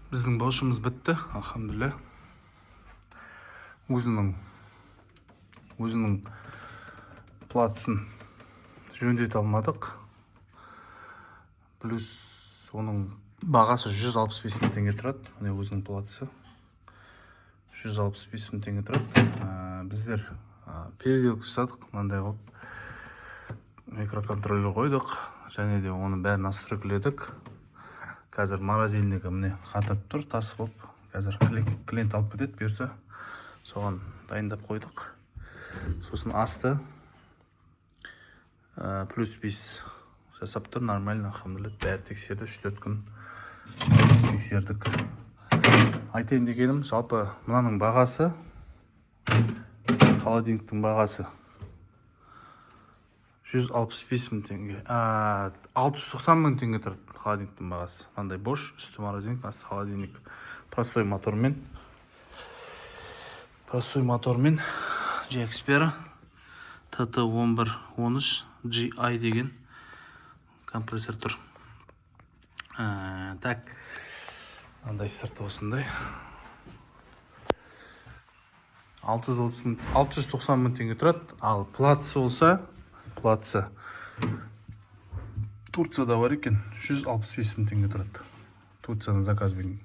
Біздің бошымыз бітті, алхамдулилля. Өзінің платысын жөндете алмадық. Плюс оның бағасы 165 мың теңге тұрады. Міне өзінің платысы 165 мың теңге тұрады. Біздер переделка жасадық, мынандай қылып микроконтроллер қойдық, және де оны бәрін настройкіледік. Қазір морозильнигі міне қатырып тұр, тас болып. Қазір клиент алып кетеді, берсе соған дайындап қойдық. Сосын асты плюс 5 жасап тұр, нормально, алхамдулилля. Бәрі тексерді, 3-4 күн тексердік. Айтайын дегенім, жалпы мынаның бағасы, холодильниктің бағасы 165 мың теңге, 690 мың теңге тұрды холодильниктің бағасы. Мынандай бош, үсті морозильник, асты холодильник. Простой мотормен GXPR TT1113 GI деген компрессор тұр. Так, мынандай сырты осындай. 690 мың теңге тұрады. Ал платысы болса, Турцияда бар екен, 165 мың теңге тұрады. Турцияның заказбен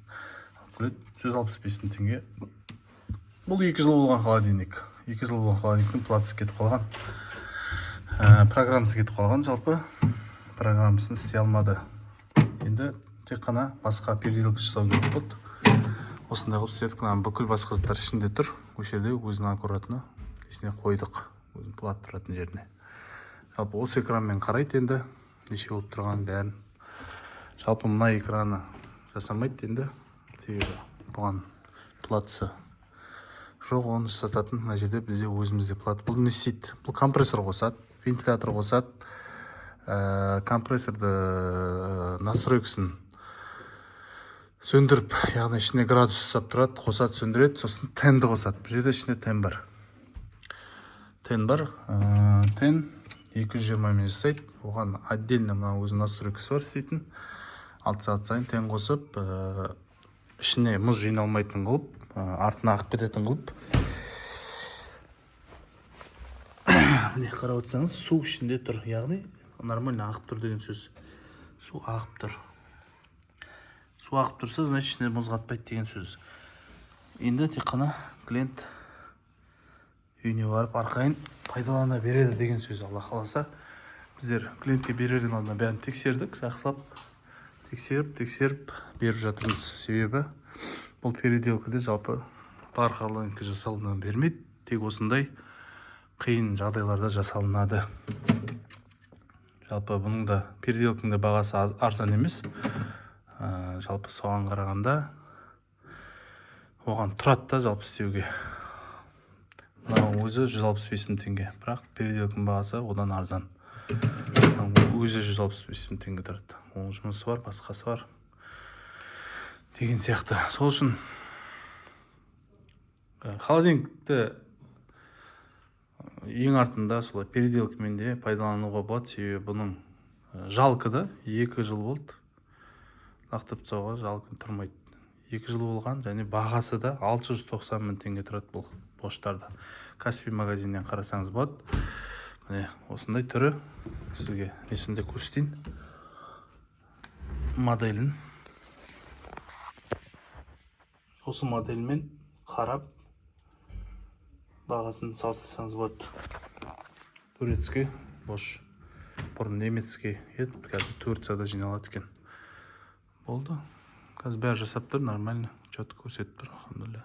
алып келеді, 165 мың теңге. Бұл 2 жыл болған холодильник. 2 жыл болған холодильниктің платысы кетіп қалған. Программасы кетіп қалған, жалпы программасын істей алмады. Енді тек қана басқа переделка жасау керек болды. Осындай қылып істедік. Бүкіл басқа заттар ішінде тұр. Осы жерде өзінің аккуратны есіне қойдық, өзінің плат тұратын жеріне. Жалпы осы экранмен қарайды, енді неше болып тұрған бәрін. Жалпы мына экраны жасамайды енді, себебі бұған платысы жоқ, оны жасататын мына жерде бізде өзімізде плат. Бұл не істейді? Бұл компрессор қосады, вентилятор қосады, компрессорды настройкасын сөндіріп, яғни ішіне градус ұстап тұрады, қосады, сөндіреді, сосын тенді қосады. Бұл жерде ішінде тен бар. Тен 220 мен жасайды. Оған отдельно мына өзінің настройкасы бар істейтін. 6 сағат сайын тен қосып, ішіне мұз жиналмайтын қылып, артына ағып кететін қылып. Міне қарап отырсаңыз, су ішінде тұр. Яғни нормально ағып тұр деген сөз. Су ағып тұр. Су ағып тұрса, значит, ішіне мұз қатпайды деген сөз. Енді тек қана клиент үйіне барып арқайын пайдалана береді деген сөз. Алла қаласа, біздер клиентке берерден алдында бәрін тексердік, жақсылап тексеріп беріп жатырмыз. Себебі бұл переделкіде жалпы бар холодильникті жасалына бермейді, тек осындай қиын жағдайларда жасалынады. Жалпы бұның да переделкінің де бағасы арзан емес. Жалпы соған қарағанда оған тұрады да жалпы істеуге. Өзі 165 мың теңге, бірақ переделкінің бағасы одан арзан. Өзі 165 мың теңге тұрады. Оның жұмысы бар, басқасы бар деген сияқты. Сол үшін холодильникті ең артында солай переделкімен де пайдалануға болады. Себебі бұның жалқыда 2 жыл болды. Лақтырып тастауға жалқы тұрмайды. 2 жыл болған, және бағасы да 690 мың теңге тұрады бұл боштарда. Каспий магазиннен қарасаңыз болады. Міне осындай түрі сізге несінде көрсетейін. Моделін. Осы модельмен қарап бағасын салыстырсаңыз болады. Турецкий бош. Бұрын немецкий еді, қазір Турцияда жиналады екен. Болды. Қазір бәрі жасап тұр, нормально, четко көрсетіп тұр, алхамдулилля.